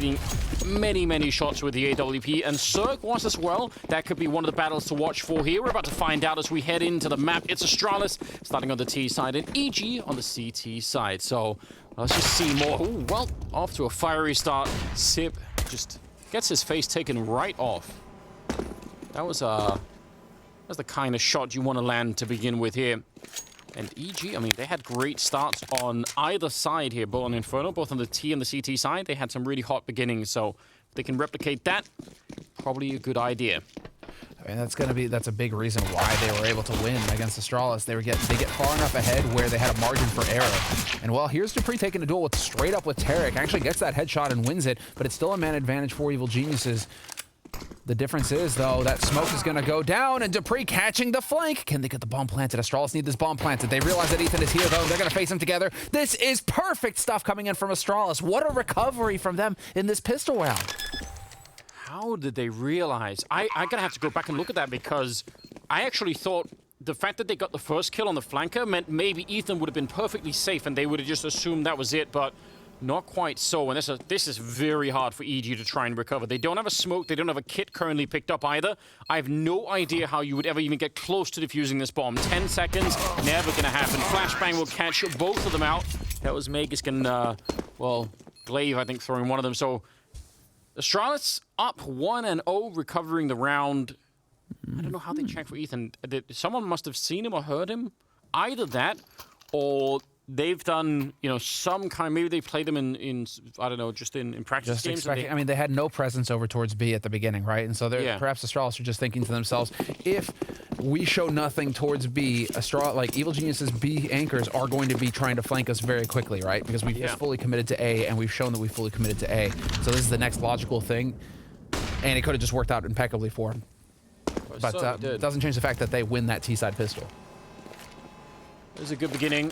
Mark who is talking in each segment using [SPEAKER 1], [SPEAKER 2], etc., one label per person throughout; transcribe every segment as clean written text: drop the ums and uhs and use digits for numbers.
[SPEAKER 1] being many shots with the AWP, and Cirque was as well. That could be one of the battles to watch for here. We're about to find out as we head into the map. It's ASTRALIS starting on the T side and EG on the CT side. So let's just see more. Ooh, well, off to a fiery start. Sip just gets his face taken right off. That was that's the kind of shot you want to land to begin with here. And EG, I mean, they had great starts on either side here, both on Inferno, both on the T and the CT side. They had some really hot beginnings, so if they can replicate that, probably a good idea.
[SPEAKER 2] I mean, that's a big reason why they were able to win against ASTRALIS. They get far enough ahead where they had a margin for error. And well, here's dupreeh taking a duel with straight up with Taric. Actually gets that headshot and wins it, but it's still a man advantage for Evil Geniuses. The difference is, though, that smoke is going to go down, and dupreeh catching the flank. Can they get the bomb planted? ASTRALIS need this bomb planted. They realize that Ethan is here, though. They're going to face him together. This is perfect stuff coming in from ASTRALIS. What a recovery from them in this pistol round.
[SPEAKER 1] How did they realize? I'm going to have to go back and look at that, because I actually thought the fact that they got the first kill on the flanker meant maybe Ethan would have been perfectly safe, and they would have just assumed that was it, but not quite so, and this is very hard for EG to try and recover. They don't have a smoke, they don't have a kit currently picked up either. I have no idea how you would ever even get close to defusing this bomb. 10 seconds, never gonna happen. Flashbang will catch both of them out. That was magisk and, well, blamef, I think, throwing one of them. So, ASTRALIS up 1-0, recovering the round. I don't know how they checked for Ethan. Someone must have seen him or heard him. Either that, or they've done, you know, some kind. Maybe they played them in I don't know, just in practice games.
[SPEAKER 2] I mean, they had no presence over towards B at the beginning, right? And so perhaps ASTRALIS are just thinking to themselves, if we show nothing towards B, like Evil Genius's B anchors are going to be trying to flank us very quickly, right? Because we've just fully committed to A, and we've shown that we've fully committed to A. So this is the next logical thing, and it could have just worked out impeccably for them. But it doesn't change the fact that they win that T-side pistol.
[SPEAKER 1] It was a good beginning.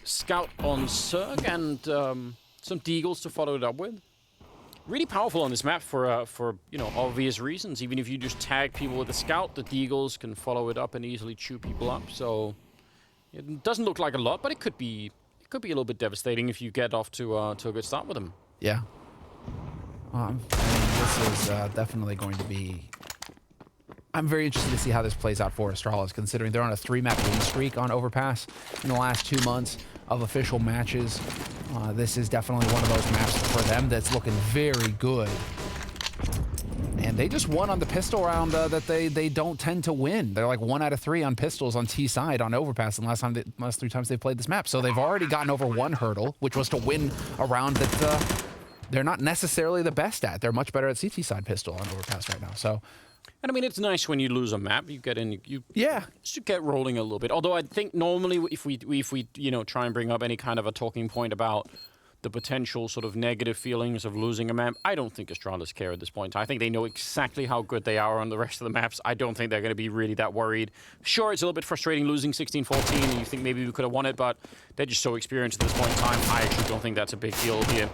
[SPEAKER 1] Scout on Cirque and some deagles to follow it up with. Really powerful on this map for you know, obvious reasons. Even if you just tag people with the scout, the deagles can follow it up and easily chew people up. So it doesn't look like a lot, but it could be a little bit devastating if you get off to a good start with them.
[SPEAKER 2] Yeah. I mean, this is definitely going to be. I'm very interested to see how this plays out for ASTRALIS, considering they're on a 3-map win streak on Overpass in the last 2 months of official matches. This is definitely one of those maps for them that's looking very good. And they just won on the pistol round that they don't tend to win. They're like 1 out of 3 on pistols on T side on Overpass in the last 3 times they've played this map. So they've already gotten over one hurdle, which was to win a round that they're not necessarily the best at. They're much better at CT side pistol on Overpass right now. So.
[SPEAKER 1] And I mean, it's nice when you lose a map, you get in, you should get rolling a little bit. Although I think normally if we you know, try and bring up any kind of a talking point about the potential sort of negative feelings of losing a map, I don't think ASTRALIS care at this point. I think they know exactly how good they are on the rest of the maps. I don't think they're going to be really that worried. Sure, it's a little bit frustrating losing 16-14, and you think maybe we could have won it, but they're just so experienced at this point in time. I actually don't think that's a big deal here.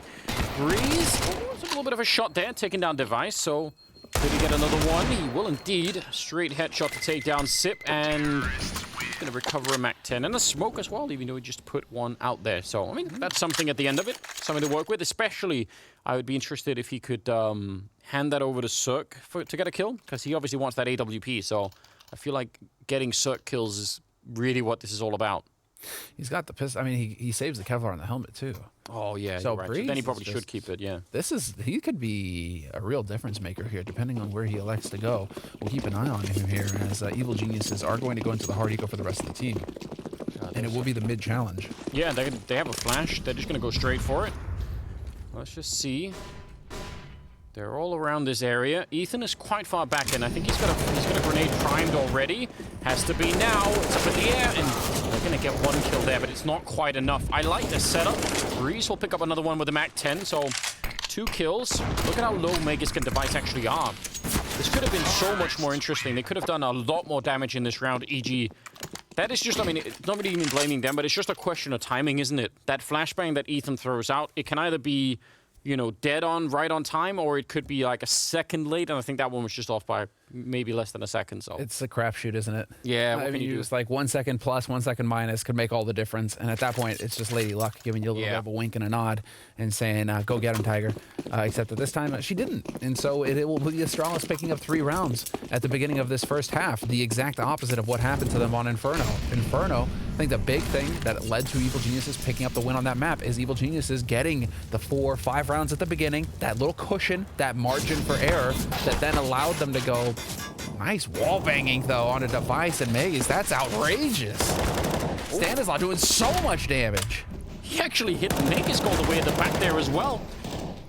[SPEAKER 1] brehze, a little bit of a shot there, taking down Device, so could he get another one? He will indeed. Straight headshot to take down Sip, and he's going to recover a MAC-10 and a smoke as well, even though he just put one out there. So, I mean, that's something at the end of it, something to work with. Especially, I would be interested if he could hand that over to Cirque to get a kill, because he obviously wants that AWP. So, I feel like getting Cirque kills is really what this is all about.
[SPEAKER 2] He's got the pistol. I mean, he saves the Kevlar on the helmet, too.
[SPEAKER 1] Oh, yeah,
[SPEAKER 2] so
[SPEAKER 1] right. So then he probably should keep it, yeah.
[SPEAKER 2] He could be a real difference maker here, depending on where he elects to go. We'll keep an eye on him here, as Evil Geniuses are going to go into the hard eco for the rest of the team. And it will be the mid-challenge.
[SPEAKER 1] Yeah, they have a flash. They're just going to go straight for it. Let's just see. They're all around this area. Ethan is quite far back in. I think he's got a grenade primed already. Has to be now. It's up in the air, and they're going to get one kill there, but it's not quite enough. I like the setup. brehze will pick up another one with a MAC-10, so 2 kills. Look at how low magisk and Device actually are. This could have been so much more interesting. They could have done a lot more damage in this round, EG. That is just, I mean, it's not really even blaming them, but it's just a question of timing, isn't it? That flashbang that Ethan throws out, it can either be you know, dead on, right on time, or it could be like a second late, and I think that one was just off by maybe less than a second. So
[SPEAKER 2] it's a crapshoot, isn't it?
[SPEAKER 1] Yeah, what
[SPEAKER 2] I
[SPEAKER 1] can
[SPEAKER 2] mean,
[SPEAKER 1] you do?
[SPEAKER 2] it's like 1 second plus, 1 second minus could make all the difference. And at that point, it's just lady luck giving you a little bit of a wink and a nod and saying, "Go get him, Tiger." Except that this time she didn't, and so it will be Astralis picking up 3 rounds at the beginning of this first half. The exact opposite of what happened to them on Inferno. Inferno, I think the big thing that led to Evil Geniuses picking up the win on that map is Evil Geniuses getting the 4 or 5 rounds at the beginning, that little cushion, that margin for error that then allowed them to go. Nice wall banging though on a device and Maze. That's outrageous. Stanislaw doing so much damage.
[SPEAKER 1] He actually hit the magisk all the way at the back there as well.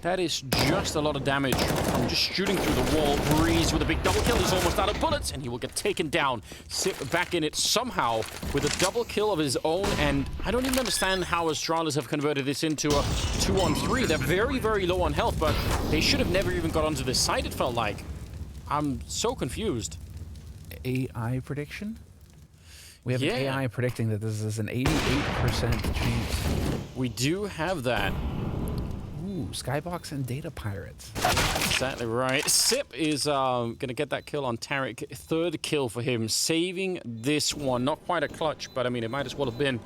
[SPEAKER 1] That is just a lot of damage from just shooting through the wall. Brehze with a big double kill. He's almost out of bullets, and he will get taken down. Sit back in it somehow with a double kill of his own, and I don't even understand how Astralis have converted this into a 2-on-3. They're very, very low on health, but they should have never even got onto this side, it felt like. I'm so confused.
[SPEAKER 2] AI prediction? We have an AI predicting that this is an 88% chance.
[SPEAKER 1] We do have that.
[SPEAKER 2] Ooh, Skybox and Data Pirates.
[SPEAKER 1] Exactly right. Sip is going to get that kill on Tariq. 3rd kill for him, saving this one. Not quite a clutch, but I mean, it might as well have been.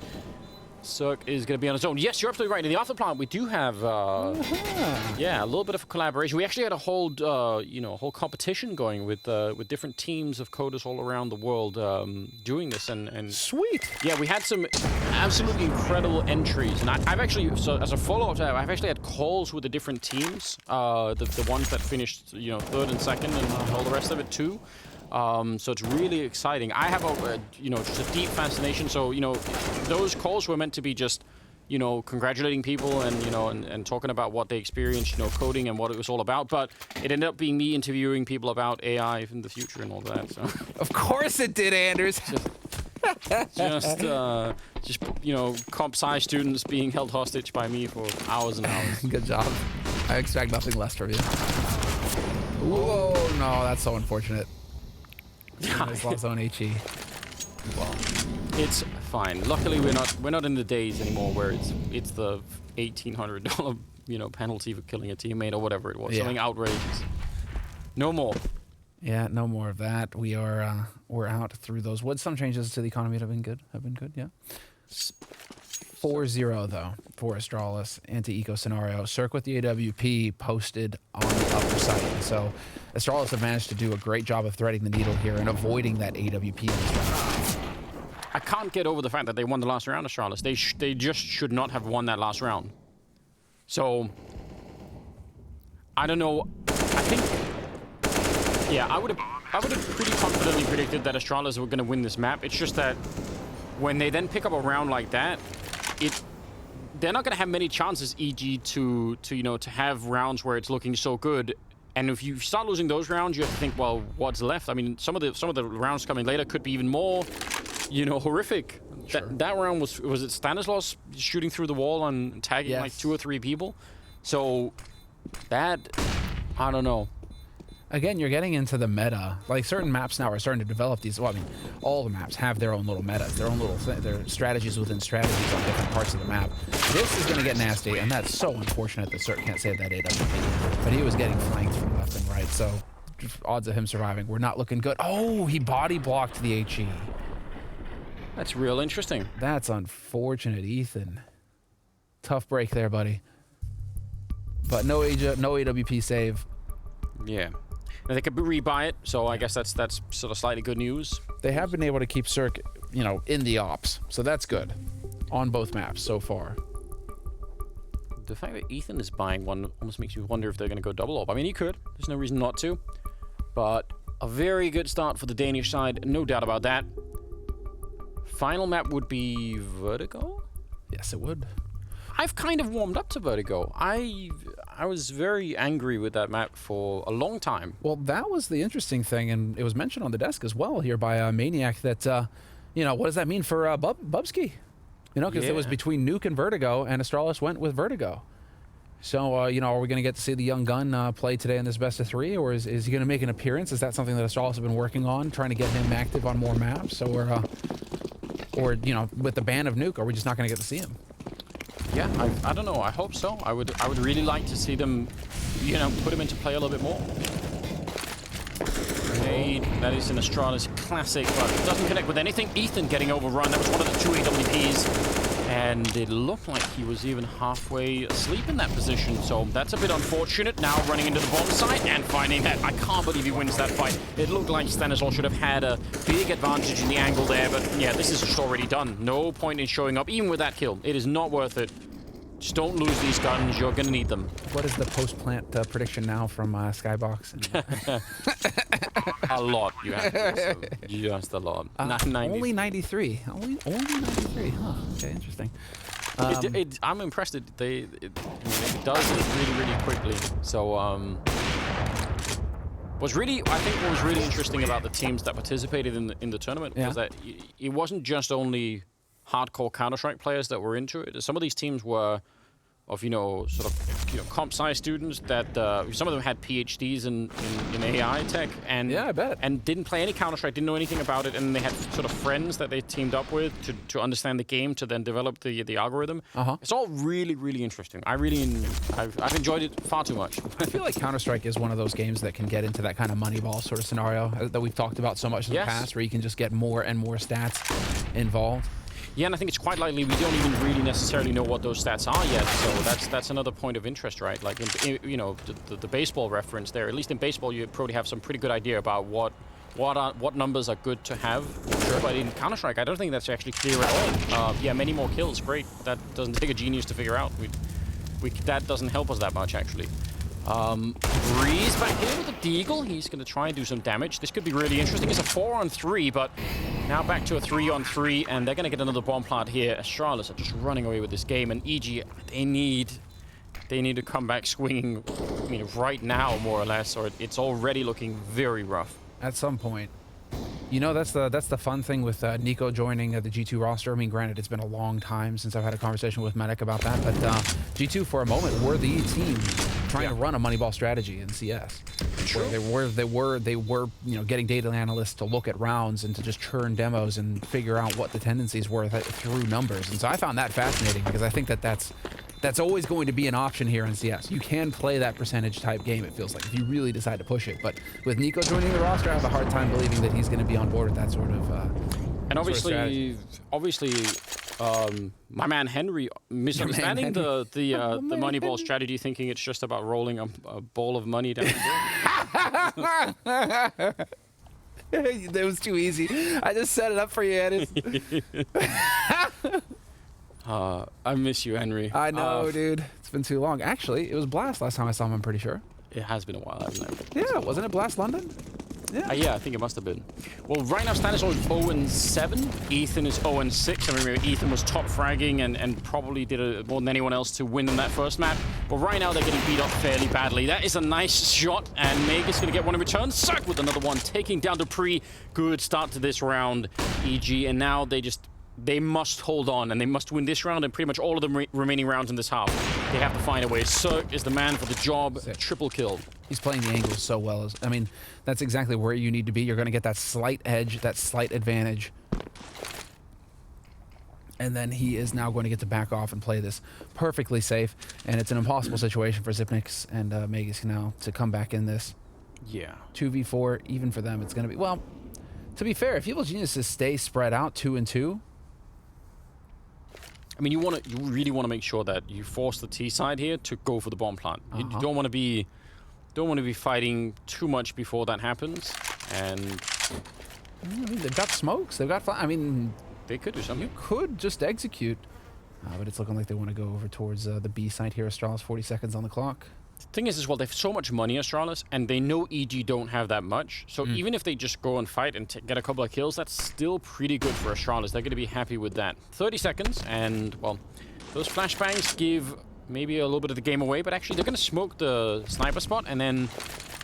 [SPEAKER 1] Cirque is going to be on his own. Yes, you're absolutely right. In the afterplant, we do have, yeah, a little bit of a collaboration. We actually had a whole, you know, a whole competition going with different teams of coders all around the world doing this. And
[SPEAKER 2] sweet.
[SPEAKER 1] Yeah, we had some absolutely incredible entries. And I've actually, so as a follow-up to that, I've actually had calls with the different teams, the ones that finished, you know, 3rd and 2nd and all the rest of it too. So it's really exciting. I have a, you know, just a deep fascination. So, you know, those calls were meant to be just, you know, congratulating people and, you know, and talking about what they experienced, you know, coding and what it was all about. But it ended up being me interviewing people about AI in the future and all that. So
[SPEAKER 2] of course it did, Anders.
[SPEAKER 1] just you know, comp sci students being held hostage by me for hours and hours.
[SPEAKER 2] Good job. I expect nothing less from you. Whoa, no, that's so unfortunate. He's lost on HE.
[SPEAKER 1] Well, it's fine. Luckily, we're not in the days anymore where it's the $1,800 you know, penalty for killing a teammate or whatever it was.
[SPEAKER 2] Yeah.
[SPEAKER 1] Something outrageous. No more.
[SPEAKER 2] Yeah, no more of that. We're out through those woods. Some changes to the economy have been good. Yeah. 4-0 though for Astralis anti-eco scenario. Cirque with the AWP posted on the upper side. So Astralis have managed to do a great job of threading the needle here and avoiding that AWP in this round.
[SPEAKER 1] I can't get over the fact that they won the last round, Astralis. They just should not have won that last round. So I don't know. I think, yeah, I would have pretty confidently predicted that Astralis were going to win this map. It's just that when they then pick up a round like that, they're not going to have many chances, e.g. to you know, to have rounds where it's looking so good. And if you start losing those rounds, you have to think, well, what's left? I mean, some of the rounds coming later could be even more, you know, horrific. Sure. That round was it Stanislaus shooting through the wall and tagging like 2 or 3 people? So that, I don't know.
[SPEAKER 2] Again, you're getting into the meta. Like, certain maps now are starting to develop these. Well, I mean, all the maps have their own little metas, their own little their strategies within strategies on different parts of the map. This is going to get nasty, and that's so unfortunate that Cirque can't save that AWP. But he was getting flanked from left and right, so odds of him surviving were not looking good. Oh, he body blocked the HE.
[SPEAKER 1] That's real interesting.
[SPEAKER 2] That's unfortunate, Ethan. Tough break there, buddy. But no AWP save.
[SPEAKER 1] Yeah. Now they could rebuy it, so I guess that's sort of slightly good news.
[SPEAKER 2] They have been able to keep Cirque, you know, in the ops, so that's good on both maps so far.
[SPEAKER 1] The fact that Ethan is buying one almost makes me wonder if they're going to go double op. I mean, he could. There's no reason not to. But a very good start for the Danish side, no doubt about that. Final map would be Vertigo?
[SPEAKER 2] Yes, it would.
[SPEAKER 1] I've kind of warmed up to Vertigo. I was very angry with that map for a long time.
[SPEAKER 2] Well, that was the interesting thing, and it was mentioned on the desk as well here by Maniac that, you know, what does that mean for Bubsky? You know, because it was between Nuke and Vertigo, and Astralis went with Vertigo. So, you know, are we going to get to see the young gun play today in this best of 3, or is he going to make an appearance? Is that something that Astralis have been working on, trying to get him active on more maps? Or you know, with the ban of Nuke, are we just not going to get to see him?
[SPEAKER 1] Yeah, I don't know. I hope so. I would really like to see them, you know, put him into play a little bit more. Grenade, that is an ASTRALIS classic, but it doesn't connect with anything. Ethan getting overrun. That was one of the 2 AWPs. And it looked like he was even halfway asleep in that position. So that's a bit unfortunate. Now running into the bomb site and finding that. I can't believe he wins that fight. It looked like Stanislaw should have had a big advantage in the angle there. But yeah, this is just already done. No point in showing up, even with that kill. It is not worth it. Just don't lose these guns. You're going to need them.
[SPEAKER 2] What is the post-plant prediction now from Skybox?
[SPEAKER 1] A lot, you have to say. Just a lot.
[SPEAKER 2] Only 93. Only 93. Huh. Okay, interesting.
[SPEAKER 1] I'm impressed. It does it really, really quickly. So, I think what was really interesting about the teams that participated in the tournament was that it wasn't just only hardcore Counter-Strike players that were into it. Some of these teams were of, you know, sort of, you know, comp sci students that some of them had PhDs in AI tech and
[SPEAKER 2] yeah, I bet.
[SPEAKER 1] And didn't play any Counter-Strike, didn't know anything about it, and they had sort of friends that they teamed up with to understand the game, to then develop the algorithm. It's all really, really interesting. I've enjoyed it far too much.
[SPEAKER 2] I feel like Counter-Strike is one of those games that can get into that kind of Moneyball sort of scenario that we've talked about so much in the past, where you can just get more and more stats involved.
[SPEAKER 1] Yeah, and I think it's quite likely we don't even really necessarily know what those stats are yet. So that's another point of interest, right? Like, you know, the baseball reference there. At least in baseball, you probably have some pretty good idea about what numbers are good to have. Sure. But in Counter-Strike, I don't think that's actually clear at all. Yeah, many more kills, great. That doesn't take a genius to figure out. That doesn't help us that much, actually. Breeze back here with the deagle. He's going to try and do some damage. This could be really interesting. It's a 4-on-3, but now back to a 3-on-3, and they're going to get another bomb plant here. ASTRALIS are just running away with this game, and EG, they need to come back swinging, I mean, right now, more or less, or it's already looking very rough.
[SPEAKER 2] At some point. You know, that's the fun thing with Niko joining the G2 roster. I mean, granted, it's been a long time since I've had a conversation with Medic about that, but G2 for a moment were the team trying to run a Moneyball strategy in CS. Sure. They were you know, getting data analysts to look at rounds and to just churn demos and figure out what the tendencies were through numbers. And so I found that fascinating because I think that's always going to be an option here in CS. You can play that percentage type game, it feels like, if you really decide to push it. But with Niko joining the roster, I have a hard time believing that he's going to be on board with that sort of
[SPEAKER 1] and obviously, my man Henry misunderstanding the Moneyball strategy, thinking it's just about rolling a ball of money down the board.
[SPEAKER 2] That was too easy. I just set it up for you, Edis.
[SPEAKER 1] I miss you, Henry.
[SPEAKER 2] I know, dude. It's been too long. Actually, it was Blast last time I saw him, I'm pretty sure.
[SPEAKER 1] It has been a while, hasn't it?
[SPEAKER 2] Yeah, wasn't it Blast London? Yeah.
[SPEAKER 1] Yeah, I think it must have been. Well, right now, Stanislaw is 0-7. Ethan is 0-6. I remember Ethan was top fragging and probably did more than anyone else to win in that first map. But right now, they're getting beat up fairly badly. That is a nice shot, and Mega's going to get one in return. Suck with another one, taking down dupreeh. Good start to this round, EG. And now they must hold on, and they must win this round and pretty much all of the remaining rounds in this half. They have to find a way. Sirk is the man for the job. Triple kill.
[SPEAKER 2] He's playing the angles so well. I mean, that's exactly where you need to be. You're going to get that slight edge, that slight advantage. And then he is now going to get to back off and play this perfectly safe. And it's an impossible situation for Xyp9x and magisk now to come back in this.
[SPEAKER 1] Yeah.
[SPEAKER 2] 2v4, even for them, it's going to be... Well, to be fair, if Evil Geniuses stay spread out 2-2...
[SPEAKER 1] I mean, you really want to make sure that you force the T side here to go for the bomb plant. You don't want to be fighting too much before that happens. And
[SPEAKER 2] I mean, they've got smokes. They've got. I mean,
[SPEAKER 1] they could do something.
[SPEAKER 2] You could just execute, but it's looking like they want to go over towards the B side here. ASTRALIS, 40 seconds on the clock.
[SPEAKER 1] The thing is, as well, they have so much money, ASTRALIS, and they know EG don't have that much. So even if they just go and fight and get a couple of kills, that's still pretty good for ASTRALIS. They're going to be happy with that. 30 seconds, and, well, those flashbangs give maybe a little bit of the game away, but actually they're going to smoke the sniper spot and then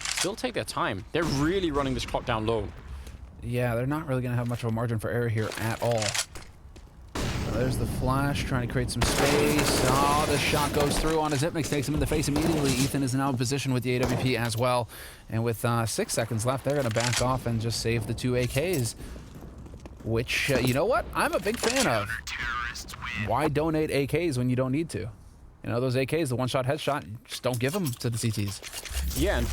[SPEAKER 1] still take their time. They're really running this clock down low.
[SPEAKER 2] Yeah, they're not really going to have much of a margin for error here at all. There's the flash, trying to create some space. Oh, the shot goes through on his Xyp9x, takes him in the face immediately. Ethan is now in position with the AWP as well. And with 6 seconds left, they're going to back off and just save the 2 AKs. which, you know what? I'm a big fan of. Why donate AKs when you don't need to? You know, those AKs, the one-shot headshot, just don't give them to the CTs.
[SPEAKER 1] Yeah, and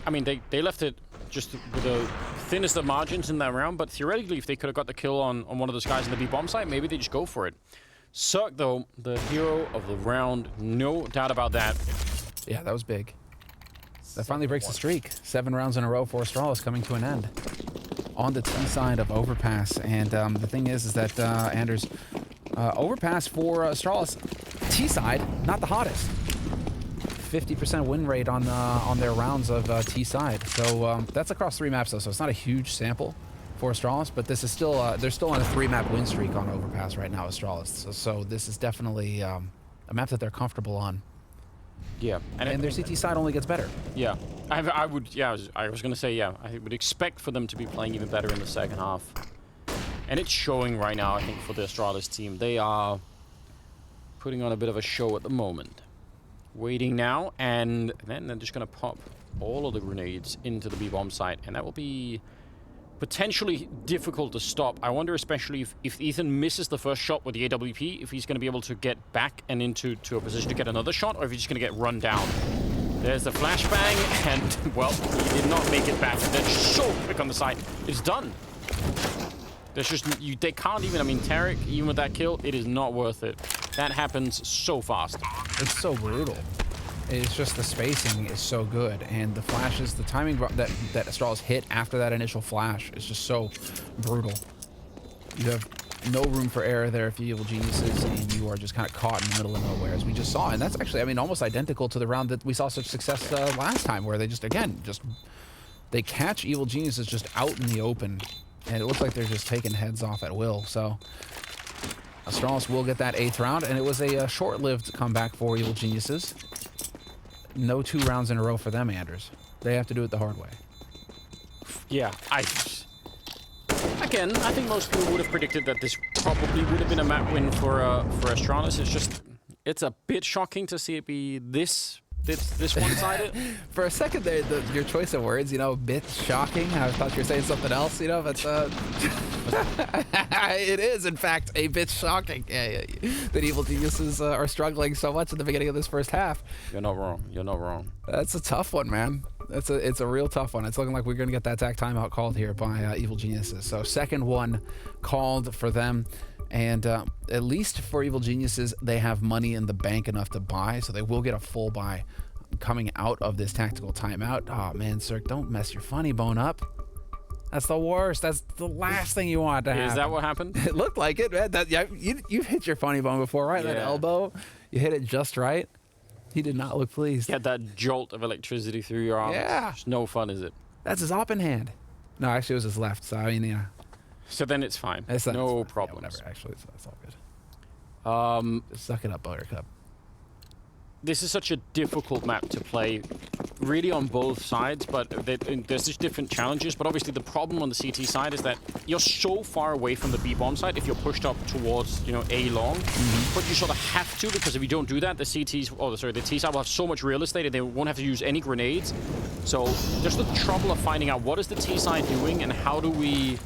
[SPEAKER 1] I mean, they left it just with the thinnest of margins in that round, but theoretically, if they could have got the kill on one of those guys in the B-bomb site, maybe they just go for it. Cirque, though, the hero of the round, no doubt about that.
[SPEAKER 2] Yeah, that was big. That finally breaks the streak. 7 rounds in a row for ASTRALIS coming to an end. On the T side of Overpass, and the thing is that, Anders, Overpass for ASTRALIS, T side, not the hottest. 50% win rate on their rounds of T side. So that's across 3 maps though, so it's not a huge sample for ASTRALIS, but this is still they're still on a 3-map win streak on Overpass right now, ASTRALIS. So this is definitely a map that they're comfortable on.
[SPEAKER 1] Yeah,
[SPEAKER 2] and their CT side only gets better.
[SPEAKER 1] Yeah, I would. Yeah, I was gonna say, yeah, I would expect for them to be playing even better in the second half, and it's showing right now. I think for the ASTRALIS team, they are putting on a bit of a show at the moment. Waiting now, and then they're just gonna pop all of the grenades into the B-bomb site, and that will be potentially difficult to stop. I wonder especially if Ethan misses the first shot with the AWP, if he's going to be able to get back and into a position to get another shot, or if he's just going to get run down. There's the flashbang, and, well, he did not make it back. They're so quick on the side. It's done. There's just, they can't even, I mean, Tarek, even with that kill, it is not worth it. That happens so fast.
[SPEAKER 2] It's so brutal. It's just the spacing is so good, and the flashes, the timing that ASTRALIS hit after that initial flash is just so brutal. You have no room for error there if you evil geniuses, and you are just kind of caught in the middle of nowhere, as we just saw. And that's actually, I mean, almost identical to the round that we saw such success last time, where they just, again, they catch evil geniuses just out in the open, and it looks like they're just taking heads off at will. So ASTRALIS will get that 8th round, and it was a short-lived comeback for evil geniuses. No 2 rounds in a row for them, Anders. They have to do it the hard way.
[SPEAKER 1] Yeah, again, I think most people would have predicted that this probably would have been a map win for ASTRALIS. It's just, it's a bit shocking to see it be this one-sided. For a second there, your choice of words, you know, bit shocking. I thought you were saying something else, you know, but it is, in fact, a bit shocking that evil geniuses are struggling so much at the beginning of this first half. You're not wrong. You're not wrong.
[SPEAKER 2] That's a tough one, man. It's a real tough one. It's looking like we're going to get that TAC timeout called here by evil geniuses. So second one called for them. And at least for evil geniuses, they have money in the bank enough to buy, so they will get a full buy coming out of this tactical timeout. Oh man, Cirque, don't mess your funny bone up. That's the worst. That's the last thing you want to happen.
[SPEAKER 1] Is that what happened?
[SPEAKER 2] It looked like it, man. You've hit your funny bone before, right? Yeah. That elbow, you hit it just right. He did not look pleased.
[SPEAKER 1] You had that jolt of electricity through your arm.
[SPEAKER 2] Yeah.
[SPEAKER 1] It's no fun, is it?
[SPEAKER 2] That's his open hand. No, actually it was his left, so I mean, yeah.
[SPEAKER 1] So then it's fine. No problem.
[SPEAKER 2] Yeah, whatever. Actually, it's all good. Just suck it up, Buttercup.
[SPEAKER 1] This is such a difficult map to play, really on both sides, but there's just different challenges. But obviously the problem on the CT side is that you're so far away from the B-bomb side if you're pushed up towards, you know, A long. But you sort of have to, because if you don't do that, the CTs, the T side will have so much real estate and they won't have to use any grenades. So there's the trouble of finding out what is the T side doing and how do we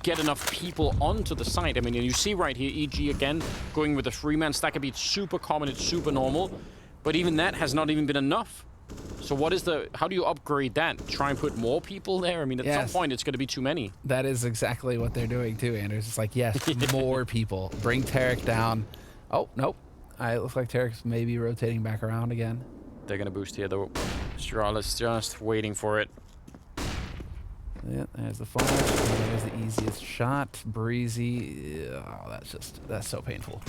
[SPEAKER 1] get enough people onto the site. I mean, you see right here, EG again going with the 3-man stack. It's super common, it's super normal. But even that has not even been enough. So how do you upgrade that? Try and put more people there? I mean, at some point, it's going to be too many.
[SPEAKER 2] That is exactly what they're doing too, Anders. It's like, yes, more people. Bring Tarek down. Oh, nope. It looks like Tarek's maybe rotating back around again.
[SPEAKER 1] They're going to boost here, though. ASTRALIS just waiting for it.
[SPEAKER 2] Yeah, there's the flash. There's the easiest shot. Breezy. Oh, that's so painful.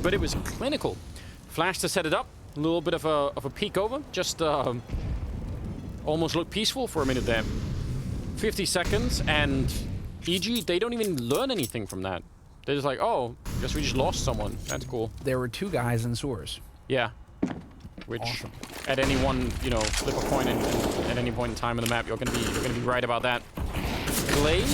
[SPEAKER 1] But it was clinical. Flash to set it up. A little bit of a peek over. Just almost looked peaceful for a minute there. 50 seconds, and EG, they don't even learn anything from that. They're just like, oh, guess we just lost someone. That's cool.
[SPEAKER 2] There were 2 guys in sewers.
[SPEAKER 1] Yeah. Which, at any one, you know, flip a coin at any point in time in the map, you're gonna be right about that. Glaive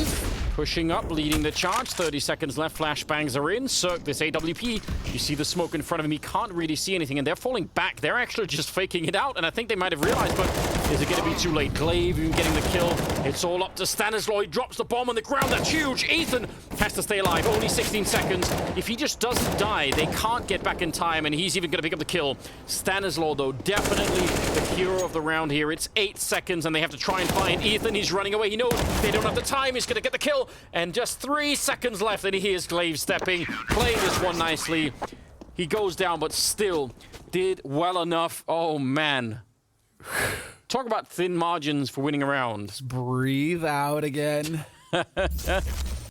[SPEAKER 1] Pushing up, leading the charge. 30 seconds left. Flashbangs are in. Circ, this AWP. You see the smoke in front of him. He can't really see anything, and they're falling back. They're actually just faking it out, and I think they might have realized, but is it going to be too late? Glaive even getting the kill. It's all up to Stanislaw. He drops the bomb on the ground. That's huge. Ethan has to stay alive. Only 16 seconds. If he just doesn't die, they can't get back in time, and he's even going to pick up the kill. Stanislaw, though, definitely the hero of the round here. It's 8 seconds, and they have to try and find Ethan. He's running away. He knows they don't have the time. He's going to get the kill. And just 3 seconds left, and he hears Glaive stepping, playing this one nicely. He goes down, but still did well enough. Oh, man. Talk about thin margins for winning a round.
[SPEAKER 2] Just breathe out again. All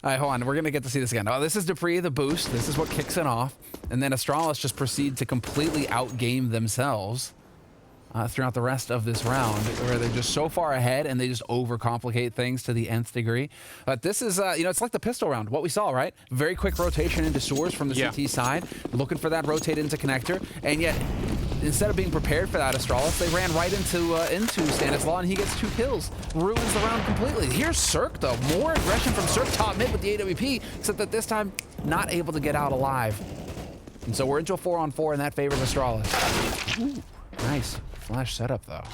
[SPEAKER 2] right, hold on. We're going to get to see this again. Oh, this is dupreeh, the boost. This is what kicks it off. And then ASTRALIS just proceed to completely outgame themselves throughout the rest of this round, where they're just so far ahead and they just overcomplicate things to the nth degree. But this is, you know, it's like the pistol round, what we saw, right? Very quick rotation into sewers from the CT side, looking for that rotate into connector, and yet instead of being prepared for that ASTRALIS, they ran right into Stanislaw, and he gets 2 kills. Ruins the round completely. Here's Circ, though. More aggression from Circ top mid with the AWP, except that this time, not able to get out alive. And so we're into a 4-on-4, and that favors ASTRALIS. Ooh, nice. Flash setup, though.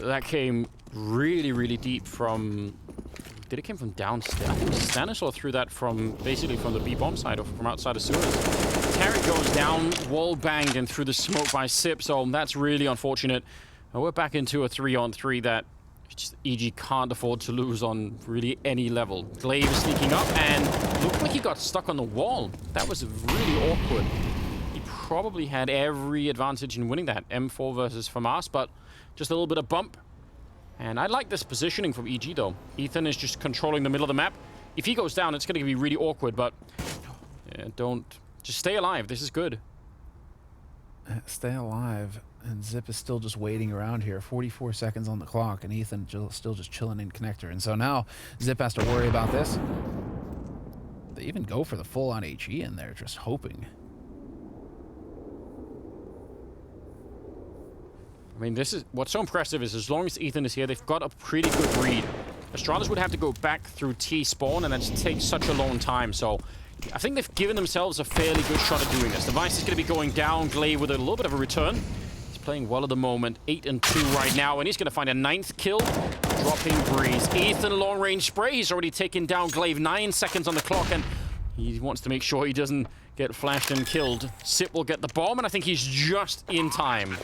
[SPEAKER 1] That came really, really deep from... Did it came from downstairs? I think Stanislaw threw that from basically from the B-bomb side or from outside of sewers. Tarek goes down, wall banged and through the smoke by Sip, so that's really unfortunate. We're back into a 3-on-3 that just EG can't afford to lose on really any level. Glaive is sneaking up and looked like he got stuck on the wall. That was really awkward. He probably had every advantage in winning that M4 versus FAMAS, but just a little bit of bump. And I like this positioning from EG, though. Ethan is just controlling the middle of the map. If he goes down, it's going to be really awkward, but don't... Just stay alive. This is good.
[SPEAKER 2] Stay alive. And Zip is still just waiting around here. 44 seconds on the clock, and Ethan still just chilling in connector. And so now Zip has to worry about this. They even go for the full-on HE in there, just hoping.
[SPEAKER 1] I mean, this is what's so impressive is as long as Ethan is here, they've got a pretty good read. ASTRALIS would have to go back through T spawn, and that just takes such a long time. So I think they've given themselves a fairly good shot at doing this. The Vice is going to be going down. Glaive with a little bit of a return. He's playing well at the moment. 8-2 right now, and he's going to find a 9th kill. Dropping brehze. Ethan long-range spray. He's already taken down Glaive. 9 seconds on the clock, and he wants to make sure he doesn't get flashed and killed. Sip will get the bomb, and I think he's just in time.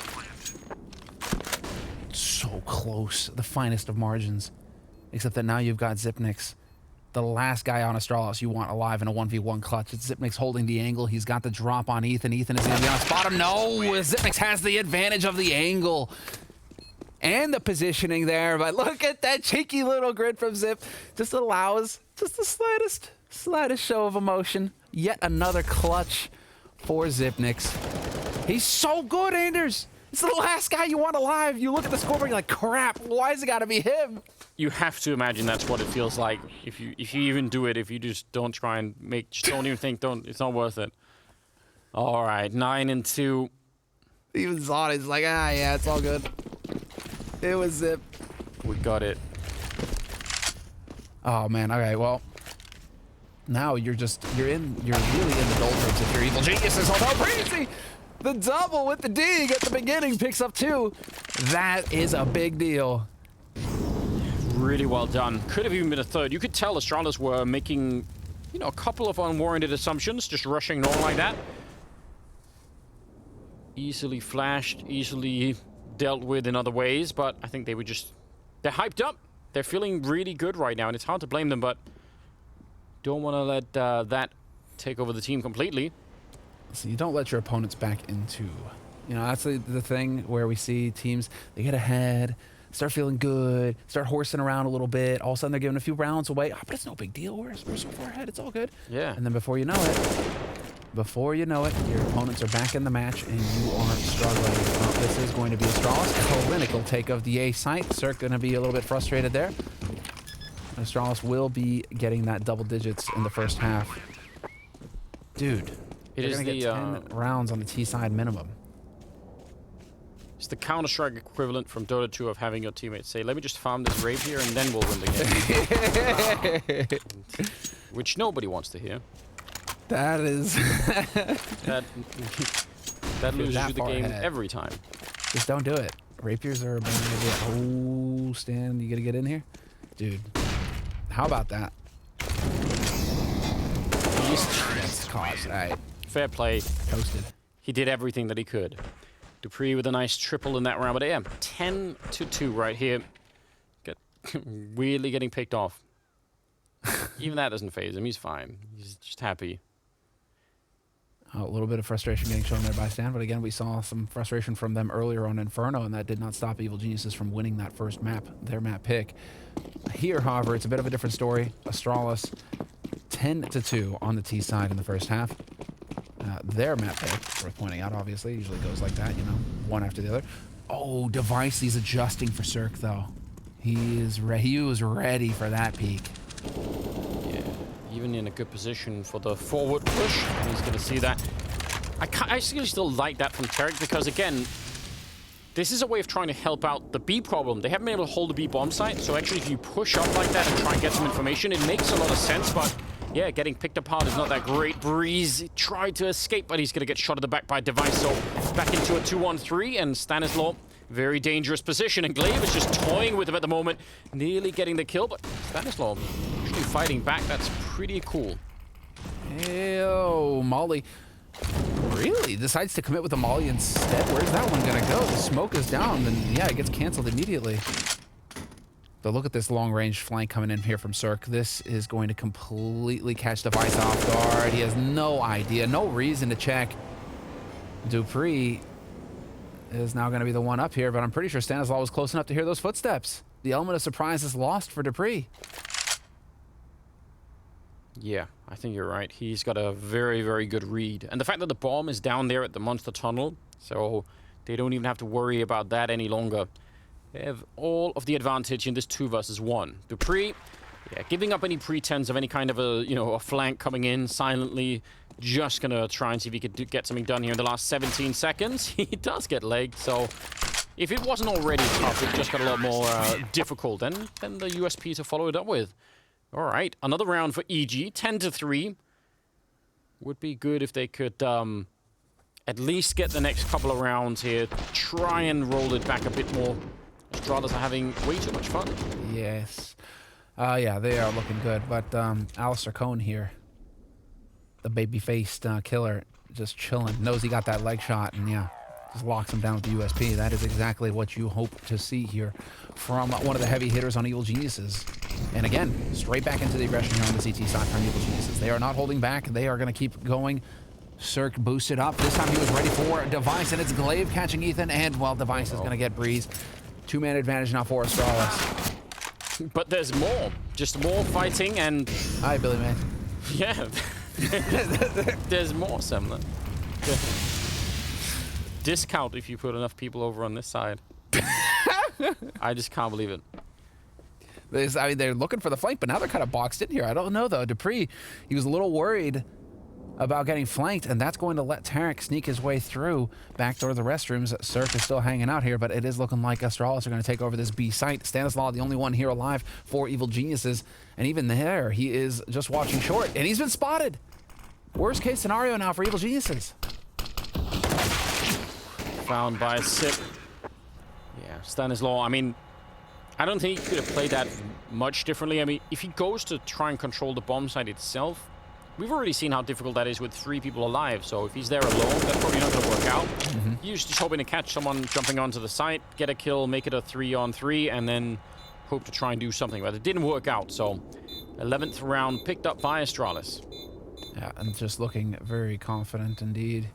[SPEAKER 2] So close. The finest of margins. Except that now you've got Zipnix, the last guy on ASTRALIS you want alive in a 1v1 clutch. It's Zipnix holding the angle. He's got the drop on Ethan. Ethan is going to be on spot him. No! Zipnix has the advantage of the angle and the positioning there. But look at that cheeky little grid from Zip. Just allows just the slightest show of emotion. Yet another clutch for Zipnix. He's so good, Anders. It's the last guy you want alive. You look at the scoreboard, you're like, crap, why has it got to be him?
[SPEAKER 1] You have to imagine that's what it feels like. If you even do it, if you just don't try and just don't even think, it's not worth it. All right, 9-2.
[SPEAKER 2] Even Zod is like, yeah, it's all good. It was Zip.
[SPEAKER 1] We got it.
[SPEAKER 2] Oh man, okay, well. Now you're really in the doldrums if you're evil geniuses, although brehze! The double with the dig at the beginning picks up 2. That is a big deal.
[SPEAKER 1] Really well done. Could have even been a 3rd. You could tell ASTRALIS were making, you know, a couple of unwarranted assumptions, just rushing normal like that. Easily flashed, easily dealt with in other ways, but I think they were they're hyped up. They're feeling really good right now, and it's hard to blame them, but don't want to let that take over the team completely.
[SPEAKER 2] So you don't let your opponents back into, you know, that's the thing where we see teams, they get ahead, start feeling good, start horsing around a little bit. All of a sudden they're giving a few rounds away. Oh, but it's no big deal. We're so far ahead. It's all good.
[SPEAKER 1] Yeah.
[SPEAKER 2] And then before you know it, your opponents are back in the match and you are struggling. Well, this is going to be ASTRALIS. Clinical take of the A site. Circ going to be a little bit frustrated there. ASTRALIS will be getting that double digits in the first half. Dude.
[SPEAKER 1] It is
[SPEAKER 2] going to get 10 rounds on the T side minimum.
[SPEAKER 1] It's the Counter-Strike equivalent from Dota 2 of having your teammates say, let me just farm this rape here and then we'll win the game. Which nobody wants to hear.
[SPEAKER 2] That is...
[SPEAKER 1] that loses you the game every time.
[SPEAKER 2] Just don't do it. Rapiers are a bad idea. Oh, Stan, you gonna get in here? Dude, how about that? That's cause. All right.
[SPEAKER 1] Fair play.
[SPEAKER 2] Toasted.
[SPEAKER 1] He did everything that he could. Dupreeh with a nice triple in that round, but yeah, 10-2 right here. Weirdly getting picked off. Even that doesn't faze him. He's fine. He's just happy.
[SPEAKER 2] A little bit of frustration getting shown there by Stan, but again, we saw some frustration from them earlier on Inferno, and that did not stop Evil Geniuses from winning that first map, their map pick. Here, however, it's a bit of a different story. Astralis, 10-2 on the T side in the first half. Their map pick, worth pointing out, obviously, usually goes like that, you know, one after the other. Oh, Device, he's adjusting for Cirque, though. He was ready for that peak.
[SPEAKER 1] Yeah, even in a good position for the forward push. He's going to see that. I actually still like that from Tarek because, again, this is a way of trying to help out the B problem. They haven't been able to hold the B bomb site, so actually if you push up like that and try and get some information, it makes a lot of sense, but yeah, getting picked apart is not that great. Brehze tried to escape, but he's going to get shot at the back by Device, so back into a 2-1-3, and Stanislaw, very dangerous position, and glaive is just toying with him at the moment, nearly getting the kill, but Stanislaw actually fighting back. That's pretty cool.
[SPEAKER 2] Ew, Molly. Really? Decides to commit with a Molly instead? Where's that one gonna go? The smoke is down, then yeah, it gets canceled immediately. But look at this long-range flank coming in here from Cirque. This is going to completely catch Device off guard. He has no idea, no reason to check. Dupreeh is now going to be the one up here, but I'm pretty sure Stanislaw was close enough to hear those footsteps. The element of surprise is lost for Dupreeh.
[SPEAKER 1] Yeah, I think you're right. He's got a very, very good read. And the fact that the bomb is down there at the monster tunnel, so they don't even have to worry about that any longer. They have all of the advantage in this 2 versus 1. Dupreeh, yeah, giving up any pretense of any kind of a, you know, a flank coming in silently. Just gonna try and see if he could get something done here in the last 17 seconds. He does get legged, so if it wasn't already tough, it just got a lot more difficult. Then the USP to follow it up with. All right, another round for EG, 10-3. Would be good if they could at least get the next couple of rounds here. Try and roll it back a bit more. Astralis are having way too much fun.
[SPEAKER 2] Yes. Yeah, they are looking good. But Alistair Cohn here, the baby-faced killer, just chilling. Knows he got that leg shot, and yeah, just locks him down with the USP. That is exactly what you hope to see here from one of the heavy hitters on Evil Geniuses. And again, straight back into the aggression here on the CT side from Evil Geniuses. They are not holding back. They are going to keep going. Cirque boosted up. This time he was ready for Device, and it's glaive catching Ethan, and, well, Device is going to get Brehze. 2-man advantage now for Astralis.
[SPEAKER 1] But there's more. Just more fighting and...
[SPEAKER 2] Hi, Billy Man.
[SPEAKER 1] Yeah. There's more, Semler. Discount if you put enough people over on this side. I just can't believe it.
[SPEAKER 2] I mean, they're looking for the flank, but now they're kind of boxed in here. I don't know, though. Dupreeh, he was a little worried about getting flanked, and that's going to let Tarek sneak his way through backdoor the restrooms. Cirque is still hanging out here, but it is looking like Astralis are going to take over this B site. Stanislaw, the only one here alive for Evil Geniuses, and even there, he is just watching short, and he's been spotted. Worst case scenario now for Evil Geniuses.
[SPEAKER 1] Found by Sip. Yeah, Stanislaw, I mean, I don't think he could have played that much differently. I mean, if he goes to try and control the bomb site itself, we've already seen how difficult that is with 3 people alive, so if he's there alone, that's probably not going to work out. You're just hoping to catch someone jumping onto the site, get a kill, make it a 3-on-3, and then hope to try and do something. But it didn't work out, so 11th round picked up by Astralis.
[SPEAKER 2] Yeah, and just looking very confident indeed.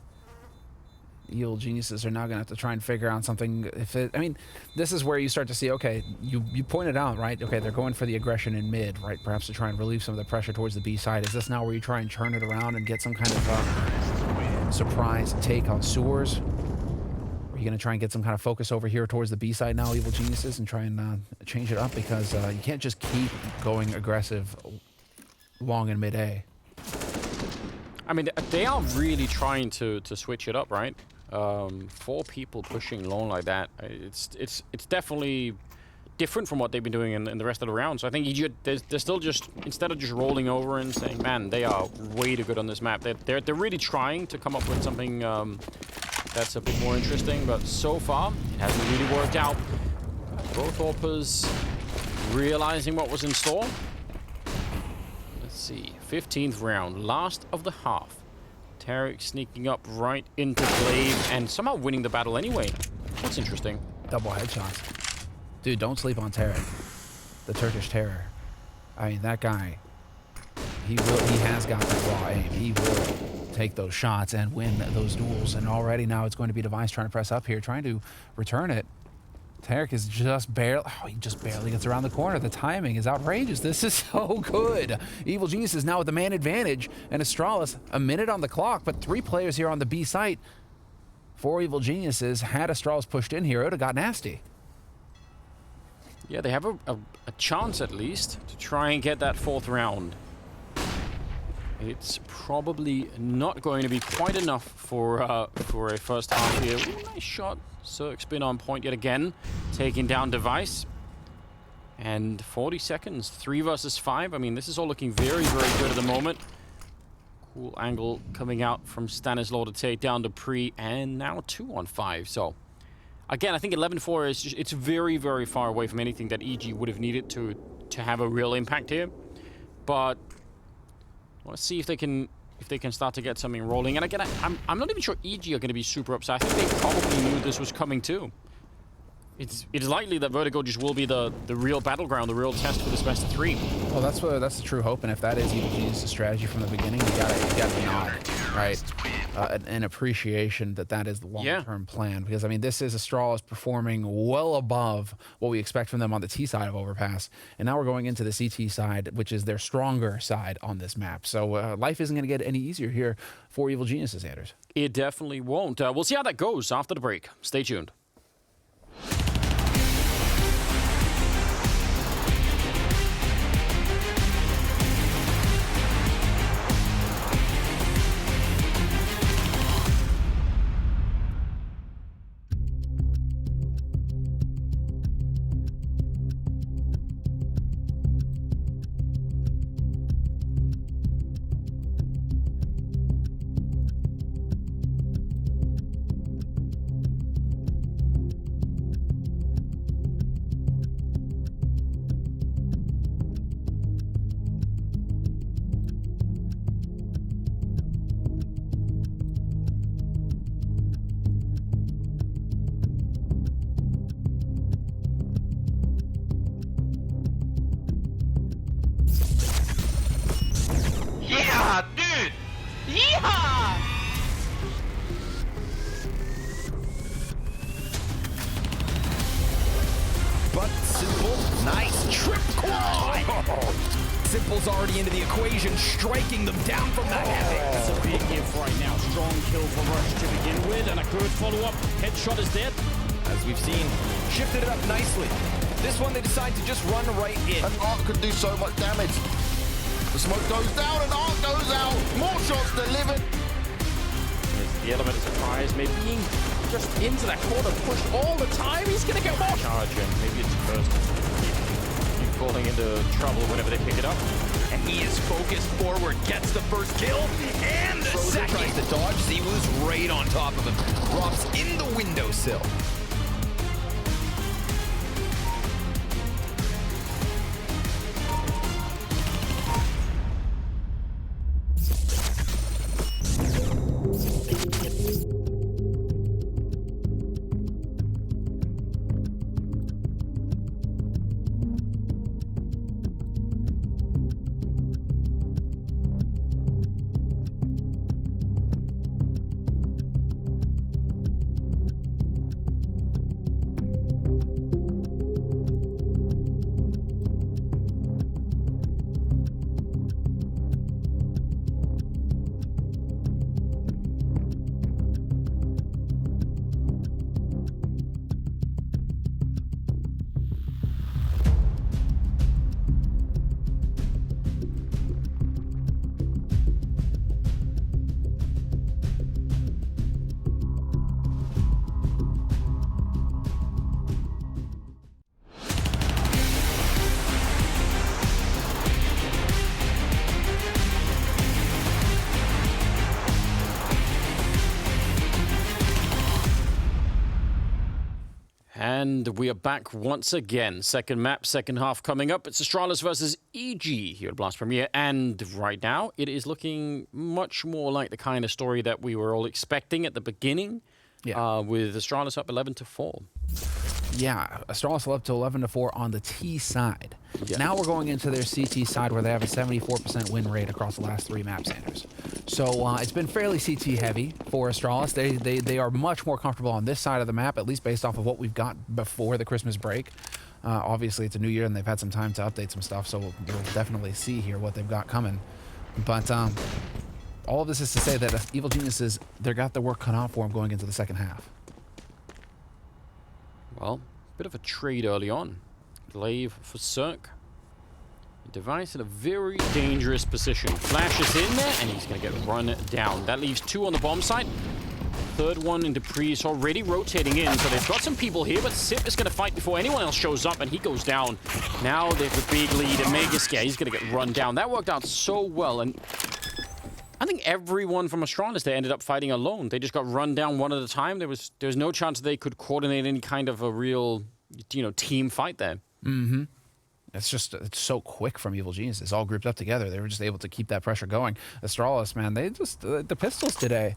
[SPEAKER 2] Evil Geniuses are now going to have to try and figure out something. I mean, this is where you start to see, okay, you pointed out, right? Okay, they're going for the aggression in mid, right? Perhaps to try and relieve some of the pressure towards the B side. Is this now where you try and turn it around and get some kind of surprise take on sewers? Are you going to try and get some kind of focus over here towards the B side now, Evil Geniuses, and try and change it up? Because you can't just keep going aggressive long in mid A.
[SPEAKER 1] I mean, they are really trying to switch it up, right? 4 people pushing long like that. It's definitely different from what they've been doing in the rest of the round. So I think they're still just, instead of just rolling over and saying, man, they are way too good on this map, they're really trying to come up with something that's a bit more interesting. But so far, it hasn't really worked out. Both AWPers realizing what was in store. Let's see, 15th round, last of the half. Tarek sneaking up right into Glaive and somehow winning the battle anyway. That's interesting.
[SPEAKER 2] Double headshots. Dude, don't sleep on Tarek, the Turkish terror. I mean, that guy, he has got that raw aim. He will take those shots and win those duels. And already now it's going to be Device trying to press up here, trying to return it. Tarek is just barely, he just barely gets around the corner. The timing is outrageous. This is so good. Evil Genius is now with the man advantage, and ASTRALIS, a minute on the clock, but 3 players here on the B site. 4 Evil Geniuses. Had ASTRALIS pushed in here, it would have got nasty.
[SPEAKER 1] Yeah, they have a chance at least to try and get that 4th round. It's probably not going to be quite enough for a first half here. Ooh, nice shot. Cirque's been on point yet again, taking down Device. And 40 seconds, 3 versus 5. I mean, this is all looking very, very good at the moment. Cool angle coming out from Stanislaw to take down dupreeh, and now 2 on 5. So again, I think 11-4 is it's very, very far away from anything that EG would have needed to have a real impact here. But let's see if they can start to get something rolling. And again, I'm not even sure EG are going to be super upset. I think they probably knew this was coming too. It's likely that Vertigo just will be the real battleground, the real test for this best of 3.
[SPEAKER 2] Well, that's the true hope, and if that is Evil Genius' strategy from the beginning, you gotta nod, right? An appreciation that is the long-term plan, because I mean, this is ASTRALIS performing well above what we expect from them on the T side of Overpass, and now we're going into the CT side, which is their stronger side on this map. So life isn't going to get any easier here for Evil Geniuses, Anders.
[SPEAKER 1] It definitely won't. We'll see how that goes after the break. Stay tuned.
[SPEAKER 3] Simple's already into the equation, striking them down from the heavy.
[SPEAKER 4] That's a big gift right now. Strong kill for Rush to begin with, and a good follow-up. Headshot is dead.
[SPEAKER 3] As we've seen, shifted it up nicely. This one, they decide to just run right in.
[SPEAKER 5] And Arc could do so much damage. The smoke goes down and Arc goes out. More shots delivered.
[SPEAKER 4] The element of surprise, maybe being just into that corner, pushed all the time. He's going to get more charge in. Maybe it's first.
[SPEAKER 1] Falling into trouble whenever they pick it up.
[SPEAKER 3] And he is focused forward, gets the first kill, and the second. Tries to dodge, zywoo's right on top of him. Ropz in the windowsill.
[SPEAKER 1] And we are back once again. Second map, second half coming up. It's ASTRALIS versus EG here at Blast Premiere. And right now, it is looking much more like the kind of story that we were all expecting at the beginning. Yeah. With ASTRALIS up 11-4.
[SPEAKER 2] Yeah, ASTRALIS up to 11-4 on the T side. Yeah. Now we're going into their CT side where they have a 74% win rate across the last 3 map standards. So it's been fairly CT heavy for ASTRALIS. They are much more comfortable on this side of the map, at least based off of what we've got before the Christmas break. Obviously, it's a new year and they've had some time to update some stuff, so we'll definitely see here what they've got coming. But all of this is to say that Evil Geniuses, they got their work cut out for them going into the second half.
[SPEAKER 1] Well, bit of a trade early on. Glaive for Cirque. Device in a very dangerous position. Flashes in there, and he's going to get run down. That leaves 2 on the bomb site. Third one in dupreeh is already rotating in, so they've got some people here, but Sip is going to fight before anyone else shows up, and he goes down. Now they have a big lead, and magisk, yeah, he's going to get run down. That worked out so well, and I think everyone from ASTRALIS there ended up fighting alone. They just got run down one at a time. There was no chance they could coordinate any kind of a real, team fight there.
[SPEAKER 2] Mm-hmm. It's so quick from Evil Geniuses, all grouped up together. They were just able to keep that pressure going. ASTRALIS, man, they just the pistols today,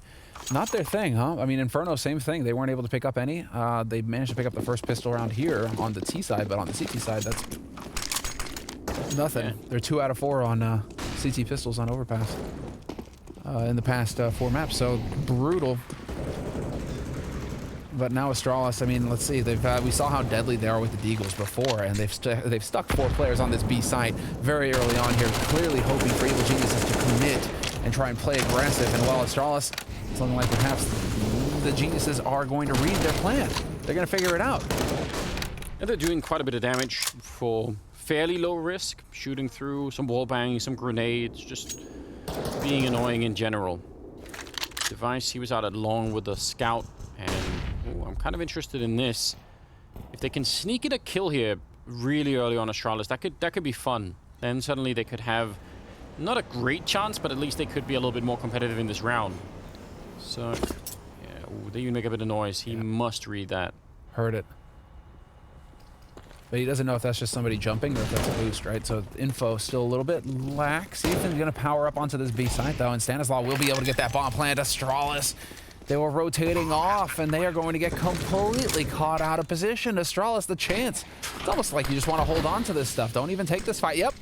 [SPEAKER 2] not their thing, huh? I mean, Inferno, same thing. They weren't able to pick up any. They managed to pick up the first pistol round here on the T side, but on the CT side, that's nothing. Yeah. They're 2 out of 4 on CT pistols on Overpass in the past 4 maps, so brutal. But now ASTRALIS, I mean, let's see. We saw how deadly they are with the Deagles before, and they've stuck 4 players on this B site very early on here, clearly hoping for Evil Geniuses to commit and try and play aggressive. And while ASTRALIS, it's looking like perhaps the Geniuses are going to read their plan. They're going to figure it out.
[SPEAKER 1] And they're doing quite a bit of damage for fairly low risk, shooting through some wall bangs, some grenades, just being annoying in general. Device, he was out at long with the scout, and I'm kind of interested in this. If they can sneak in a kill here really early on ASTRALIS, that could be fun. Then suddenly they could have not a great chance, but at least they could be a little bit more competitive in this round. So, yeah, they even make a bit of noise. He must read that.
[SPEAKER 2] Heard it. But he doesn't know if that's just somebody jumping or if that's a boost, right? So info still a little bit lax. Ethan's going to power up onto this B site, though, and Stanislaw will be able to get that bomb plant. ASTRALIS, they were rotating off, and they are going to get completely caught out of position. ASTRALIS, the chance. It's almost like you just want to hold on to this stuff. Don't even take this fight. Yep.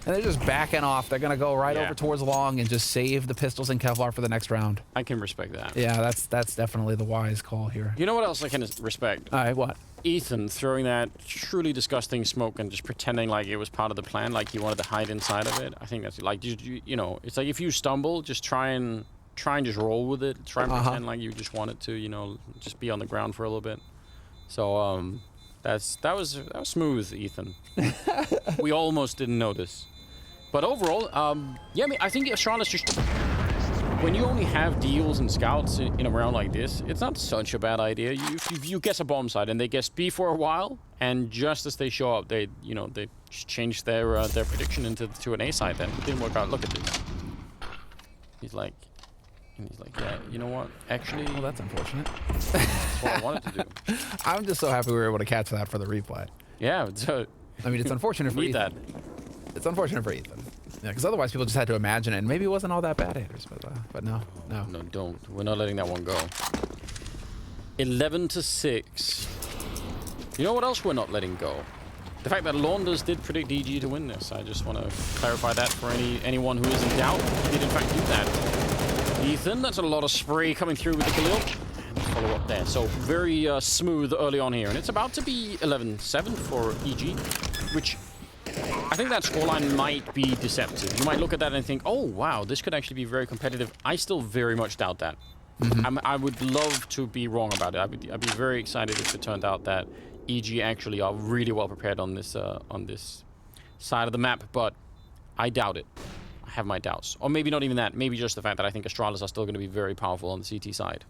[SPEAKER 2] And they're just backing off. They're going to go right over towards long and just save the pistols and Kevlar for the next round.
[SPEAKER 1] I can respect that.
[SPEAKER 2] Yeah, that's definitely the wise call here.
[SPEAKER 1] You know what else I can respect?
[SPEAKER 2] All right, what?
[SPEAKER 1] Ethan throwing that truly disgusting smoke and just pretending like it was part of the plan, like he wanted to hide inside of it. I think that's like, you know, it's like if you stumble, just try and just roll with it. Try and pretend like you just wanted to, just be on the ground for a little bit. So that was smooth, Ethan. We almost didn't notice. But overall, yeah, I mean, I think ASTRALIS just, when you only have deals and scouts in a round like this, it's not such a bad idea. You guess a bomb site and they guess B for a while, and just as they show up, they just change their prediction to an A site. Then it didn't work out. Look at this. He's like, yeah, you know what? Actually,
[SPEAKER 2] well, that's unfortunate.
[SPEAKER 1] That's what I wanted to do.
[SPEAKER 2] I'm just so happy we were able to catch that for the replay.
[SPEAKER 1] Yeah, so
[SPEAKER 2] I mean, it's unfortunate for Ethan. It's unfortunate for Ethan. Yeah, because otherwise people just had to imagine it, and maybe it wasn't all that bad, haters. But no.
[SPEAKER 1] No, don't. We're not letting that one go. 11-6. You know what else we're not letting go? The fact that Launders did predict EG to win this. I just want to clarify that for anyone who is in doubt. He did in fact do that. Ethan, that's a lot of spray coming through with the Khalil. And follow up there. So very smooth early on here, and it's about to be 11-7 for EG, which I think that scoreline might be deceptive. You might look at that and think, oh, wow, this could actually be very competitive. I still very much doubt that. I would love to be wrong about it. I'd be very excited if it turned out that EG actually are really well prepared on this side of the map, but I doubt it. I have my doubts. Or maybe not even that. Maybe just the fact that I think ASTRALIS are still going to be very powerful on the CT side.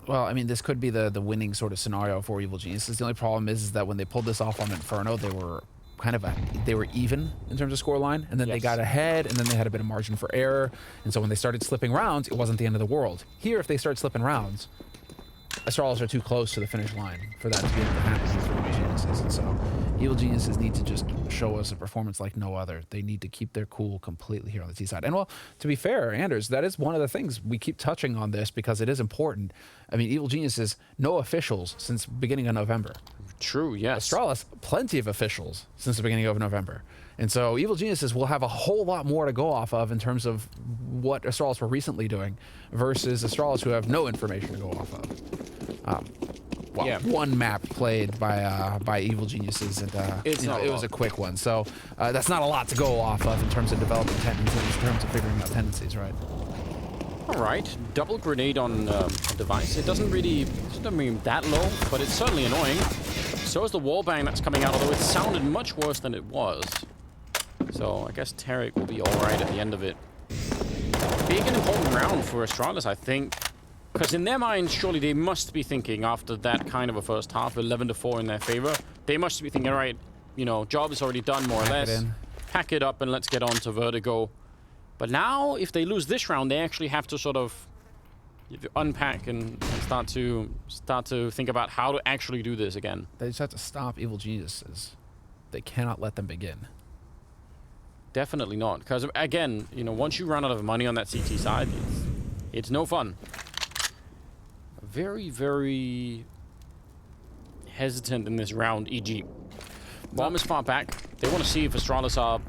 [SPEAKER 2] Well, I mean, this could be the winning sort of scenario for Evil Geniuses. The only problem is that when they pulled this off on Inferno, they were even in terms of scoreline, and then they got ahead, and then they had a bit of margin for error, and so when they started slipping rounds, it wasn't the end of the world. Here, if they start slipping rounds, Astralis are too close to the finish line for that to be able to happen for Evil Geniuses. And so Evil Geniuses need to just show us a performance like no other. They need to keep their cool completely here on the T side. And well, to be fair, Anders, that is one of the things we keep touching on this because it is important. I mean, Evil Geniuses, no officials since beginning of November.
[SPEAKER 1] True, yes.
[SPEAKER 2] Astralis, plenty of officials since the beginning of November. And so Evil Geniuses will have a whole lot more to go off of in terms of what Astralis were recently doing versus Astralis who have no information to go off of. Well,
[SPEAKER 1] Yeah.
[SPEAKER 2] one map played by Evil Geniuses, and
[SPEAKER 1] It's
[SPEAKER 2] you know,
[SPEAKER 1] not a
[SPEAKER 2] it
[SPEAKER 1] lot.
[SPEAKER 2] was a quick one. So that's not a lot to go off of in terms of developing tendencies, in terms of figuring out tendencies, right?
[SPEAKER 1] All right, double grenade on device. It doesn't mean that low, but it's certainly annoying. So is the wall bang that's coming out, although it sounded much worse than it was. So I guess Tarek will be all right at the end of it. Big and important round for Astralis, I think. Because in their minds, surely they must be thinking after that kind of a first half, 11-4 in their favor, they must be thinking, all right, you know, job is already done more or less. Pack it up and let's get on to Vertigo. But now, if they lose this round, they actually have to sort of unpack and start to think about how to actually do this again.
[SPEAKER 2] They just have to stop Evil Geniuses. They cannot let them begin.
[SPEAKER 1] Definitely not, because again, you know, once you run out of money on that CT side, it's no fun. Very, very hesitant in this round. EG, bomb is far back. They want to see if Astralis are,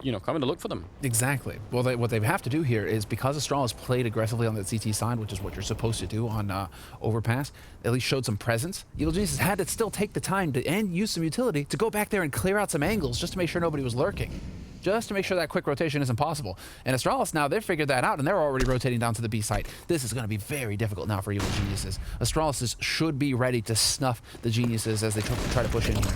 [SPEAKER 1] you know, coming to look for them.
[SPEAKER 2] Exactly. Well, what they have to do here is, because Astralis played aggressively on that CT side, which is what you're supposed to do on Overpass, at least showed some presence. Evil Geniuses had to still take the time to, and use some utility to go back there and clear out some angles just to make sure nobody was lurking. Just to make sure that quick rotation isn't possible. And Astralis now, they've figured that out, and they're already rotating down to the B site. This is going to be very difficult now for Evil Geniuses. Astralis should be ready to snuff the Geniuses as they try to push in here.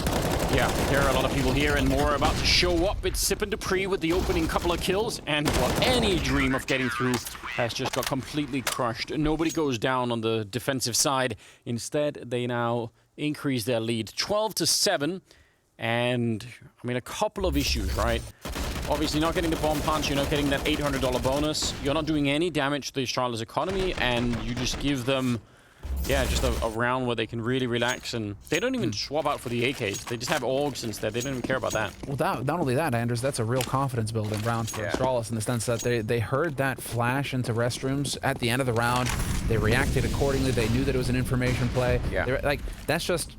[SPEAKER 1] Yeah, there are a lot of people here, and more about to show up. It's Sip and Dupreeh with the opening couple of kills, and well, any dream of getting through has just got completely crushed. Nobody goes down on the defensive side. Instead, they now increase their lead 12-7. And, I mean, a couple of issues, right? Obviously, not getting the bomb punch, you're not getting that $800 bonus. You're not doing any damage to the Astralis economy, and you just give them, yeah, just a round where they can really relax. And they don't even swap out for the AKs. They just have AUGs instead. They don't even care about that.
[SPEAKER 2] Well, not only that, Anders, that's a real confidence-building round for Astralis in the sense that they heard that flash into restrooms at the end of the round. They reacted accordingly. They knew that it was an information play.
[SPEAKER 1] Yeah.
[SPEAKER 2] Like, that's just...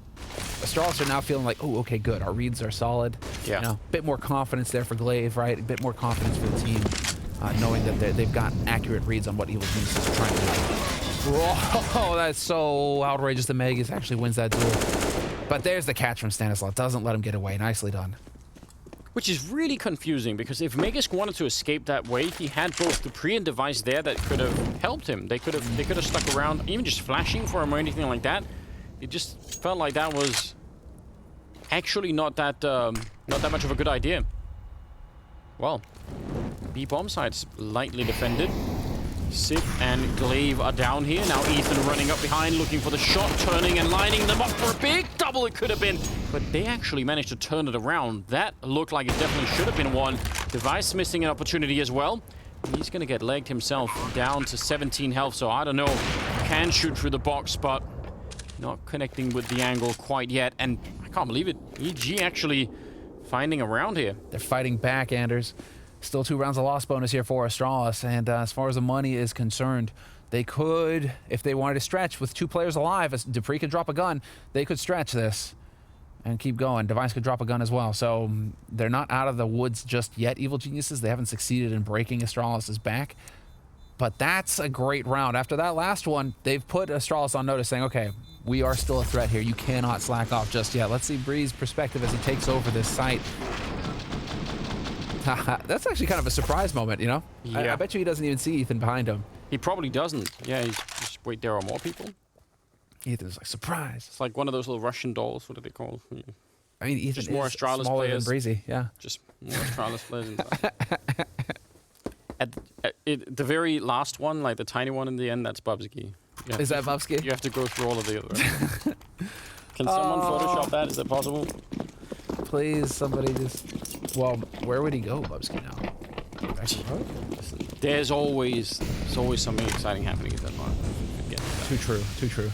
[SPEAKER 2] Astralis are now feeling like, oh, okay, good. Our reads are solid.
[SPEAKER 1] Yeah.
[SPEAKER 2] You know, a bit more confidence there for Glaive, right? A bit more confidence for the team, knowing that they've got accurate reads on what Evil Geniuses are trying to do. Whoa, that's so outrageous that Magisk actually wins that duel. But there's the catch from Stanislav. Doesn't let him get away. Nicely done.
[SPEAKER 1] Which is really confusing, because if Magisk wanted to escape that way, he had both Dupreeh and Device there that could have helped him. They could have stuck around, even just flashing for him or anything like that. It just felt like that was actually not that much of a good idea. Well, B bomb side's lightly defended. Sip and Glaive are down here. Now Ethan running up behind, looking for the shot, turning and lining them up for a big double it could have been. But they actually managed to turn it around. That looked like it definitely should have been one. Device missing an opportunity as well. He's going to get legged himself down to 17 health, so I don't know. Can shoot through the box, but not connecting with the angle quite yet. And I can't believe it. EG actually finding a round here.
[SPEAKER 2] They're fighting back, Anders. Still 2 rounds of loss bonus here for Astralis. And as far as the money is concerned, they could, if they wanted to stretch with 2 players alive, as Dupreeh could drop a gun, they could stretch this and keep going. Device could drop a gun as well. So they're not out of the woods just yet, Evil Geniuses. They haven't succeeded in breaking Astralis' back. But that's a great round. After that last one, they've put Astralis on notice, saying, okay, we are still a threat here. You cannot slack off just yet. Let's see Breeze's perspective as he takes over this site. That's actually kind of a surprise moment, you know?
[SPEAKER 1] Yeah.
[SPEAKER 2] I bet you he doesn't even see Ethan behind him.
[SPEAKER 1] He probably doesn't. Yeah, he's just, wait, there are more people?
[SPEAKER 2] Ethan's like, surprise.
[SPEAKER 1] It's like one of those little Russian dolls. What are they called?
[SPEAKER 2] I mean, Ethan
[SPEAKER 1] just more
[SPEAKER 2] is
[SPEAKER 1] Astralis
[SPEAKER 2] smaller
[SPEAKER 1] players.
[SPEAKER 2] than Brehze, yeah.
[SPEAKER 1] Just more Astralis players. At the very last one, like the tiny one in the end, that's Bubsky.
[SPEAKER 2] Is that Bubsky?
[SPEAKER 1] You have to go through all of the other. Can someone Photoshop that? Is that possible?
[SPEAKER 2] Please, somebody just... Well, where would he go, Bubsky, now? Back to the road?
[SPEAKER 1] There's always something exciting happening at that part.
[SPEAKER 2] Too true, too true.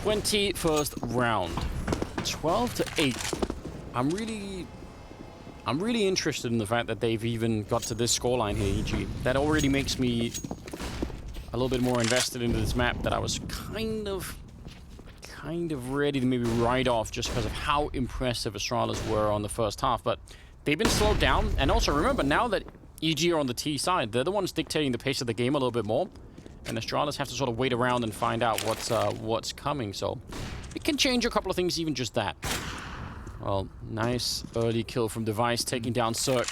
[SPEAKER 1] 21st round. 12-8. I'm really interested in the fact that they've even got to this scoreline here, EG. That already makes me a little bit more invested into this map that I was kind of ready to maybe write off just because of how impressive ASTRALIS were on the first half. But they've been slowed down. And also remember, now that EG are on the T side, they're the ones dictating the pace of the game a little bit more. And ASTRALIS have to sort of wait around and find out what's coming. So it can change a couple of things, even just that. Well, nice early kill from Device, taking down Cirque.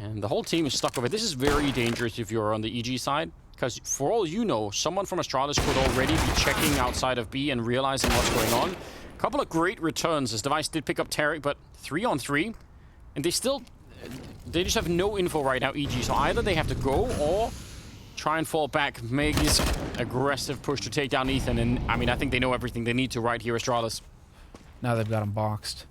[SPEAKER 1] And the whole team is stuck over it. This is very dangerous if you're on the EG side, because for all you know, someone from ASTRALIS could already be checking outside of B and realizing what's going on. A couple of great returns as Device did pick up Tarek, but 3-on-3. And they just have no info right now, EG. So either they have to go or try and fall back. Magisk aggressive push to take down Ethan. And I mean, I think they know everything they need to right here, ASTRALIS.
[SPEAKER 2] Now they've got him boxed.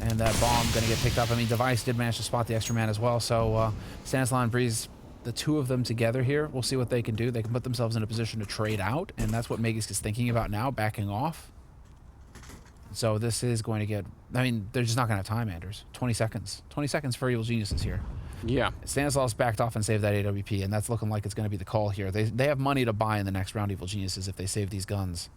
[SPEAKER 2] And that bomb going to get picked up. I mean, Device did manage to spot the extra man as well. So Stanislaw and Brehze, the two of them together here, we'll see what they can do. They can put themselves in a position to trade out. And that's what Magisk is thinking about now, backing off. So this is going to get... I mean, they're just not going to have time, Anders. 20 seconds. 20 seconds for Evil Geniuses here.
[SPEAKER 1] Yeah.
[SPEAKER 2] Stanislaus backed off and saved that AWP. And that's looking like it's going to be the call here. They have money to buy in the next round, Evil Geniuses, if they save these guns.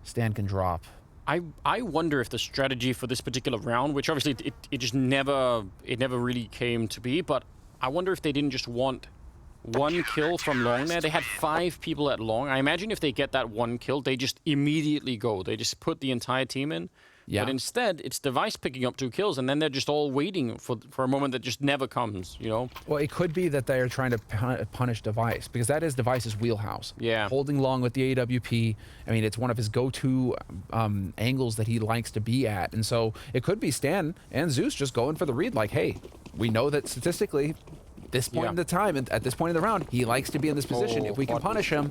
[SPEAKER 2] Stan can drop.
[SPEAKER 1] I wonder if the strategy for this particular round, which obviously it just never really came to be, but I wonder if they didn't just want one kill from long there. They had 5 people at long. I imagine if they get that one kill, they just immediately go. They just put the entire team in. Yeah. But instead, it's Device picking up 2 kills, and then they're just all waiting for a moment that just never comes, you know?
[SPEAKER 2] Well, it could be that they're trying to punish Device, because that is Device's wheelhouse.
[SPEAKER 1] Yeah.
[SPEAKER 2] Holding long with the AWP. I mean, it's one of his go-to angles that he likes to be at. And so it could be Stan and Zeus just going for the read, like, hey, we know that statistically, this point in the time, and at this point in the round, he likes to be in this position. If we can punish him,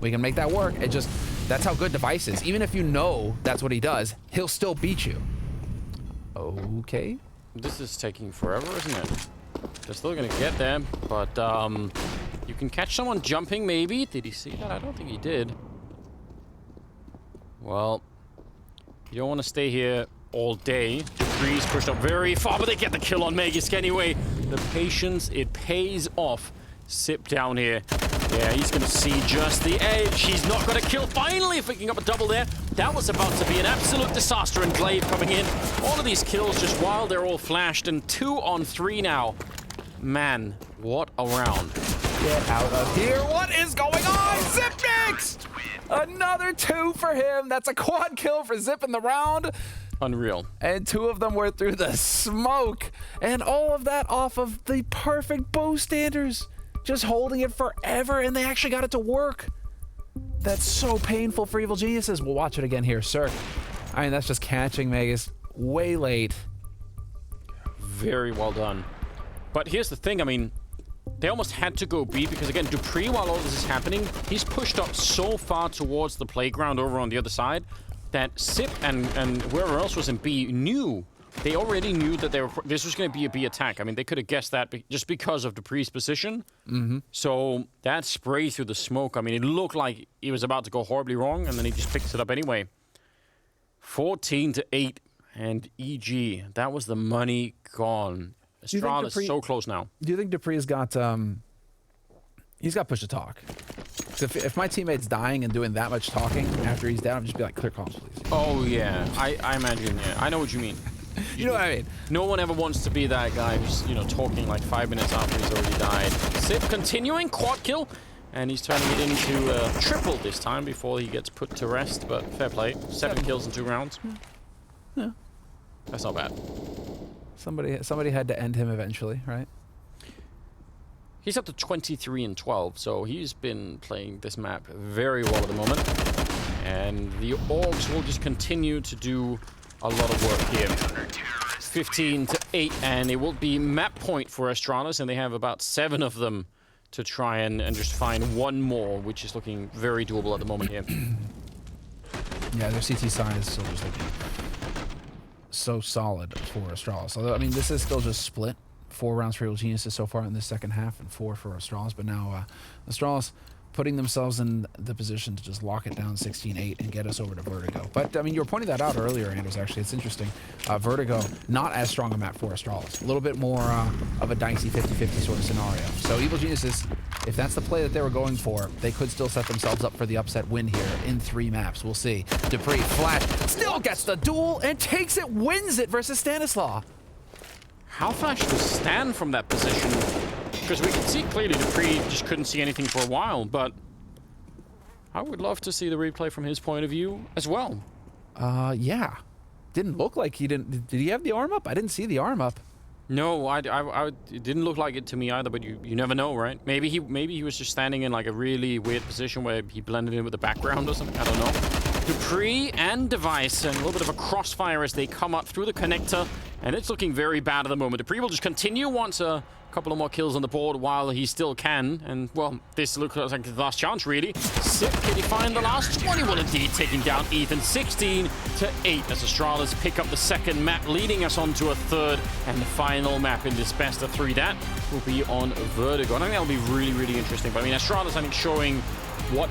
[SPEAKER 2] we can make that work. It just, that's how good Device is. Even if you know that's what he does, he'll still beat you. Okay.
[SPEAKER 1] This is taking forever, isn't it? They're still gonna get there, but you can catch someone jumping, maybe. Did he see that? I don't think he did. Well, you don't want to stay here all day. dupreeh's pushed up very far, but they get the kill on Magisk anyway. The patience, it pays off. Sip down here. Yeah, he's going to see just the edge. He's not going to kill. Finally picking up a double there. That was about to be an absolute disaster, and Glaive coming in. All of these kills just while they're all flashed, and 2-on-3 now. Man, what a round.
[SPEAKER 2] Get out of here. What is going on? Zip next! Another 2 for him. That's a quad kill for Zip in the round.
[SPEAKER 1] Unreal.
[SPEAKER 2] And 2 of them were through the smoke. And all of that off of the perfect bow standers. Just holding it forever, and they actually got it to work. That's so painful for Evil Geniuses. We'll watch it again here, sir. I mean, that's just catching Magisk way late.
[SPEAKER 1] Very well done. But here's the thing, I mean, they almost had to go B because, again, dupreeh, while all this is happening, he's pushed up so far towards the playground over on the other side that Sip and whoever else was in B knew. They already knew that this was going to be a B attack. I mean, they could have guessed that just because of dupreeh's position.
[SPEAKER 2] Mm-hmm.
[SPEAKER 1] So that spray through the smoke, I mean, it looked like he was about to go horribly wrong, and then he just picks it up anyway. 14-8, and EG, that was the money gone. ASTRALIS is so close now.
[SPEAKER 2] Do you think dupreeh's got he's got push to talk? If my teammate's dying and doing that much talking after he's down, I'd just be like, clear comms, please.
[SPEAKER 1] Oh yeah, I imagine. Yeah, I know what you mean.
[SPEAKER 2] You know what I mean?
[SPEAKER 1] No one ever wants to be that guy who's, you know, talking like 5 minutes after he's already died. Sip continuing, quad kill, and he's turning it into a triple this time before he gets put to rest. But fair play, 7 kills in 2 rounds.
[SPEAKER 2] Yeah,
[SPEAKER 1] that's not bad.
[SPEAKER 2] Somebody had to end him eventually, right?
[SPEAKER 1] He's up to 23-12, so he's been playing this map very well at the moment. And the Orgs will just continue to do a lot of work here. 15-8, and it will be map point for ASTRALIS, and they have about 7 of them to try and just find one more, which is looking very doable at the moment here.
[SPEAKER 2] Yeah, their CT side is still just looking so solid for ASTRALIS. Although, I mean, this is still just split. 4 rounds for Evil Geniuses so far in this second half, and 4 for ASTRALIS. But now ASTRALIS putting themselves in the position to just lock it down 16-8 and get us over to Vertigo. But, I mean, you were pointing that out earlier, Anders, actually. It's interesting. Vertigo, not as strong a map for Astralis. A little bit more of a dicey 50-50 sort of scenario. So Evil Geniuses, if that's the play that they were going for, they could still set themselves up for the upset win here in 3 maps. We'll see. dupreeh, flash, still gets the duel and takes it, wins it versus Stanislaw.
[SPEAKER 1] How flash was stand from that position? Because we can see clearly dupreeh just couldn't see anything for a while, but I would love to see the replay from his point of view as well.
[SPEAKER 2] Yeah. Didn't look like he didn't... Did he have the arm up? I didn't see the arm up.
[SPEAKER 1] No, it didn't look like it to me either, but you never know, right? Maybe he was just standing in like a really weird position where he blended in with the background or something. I don't know. dupreeh and Device, and a little bit of a crossfire as they come up through the connector, and it's looking very bad at the moment. dupreeh will just continue, wants a couple of more kills on the board while he still can, and well, this looks like the last chance, really. Sip, can he find the last? 21 indeed, taking down Ethan 16-8 as Astralis pick up the second map, leading us on to a third and the final map in this best of 3. That will be on Vertigo. I think that'll be really, really interesting. But I mean, Astralis, I think, showing what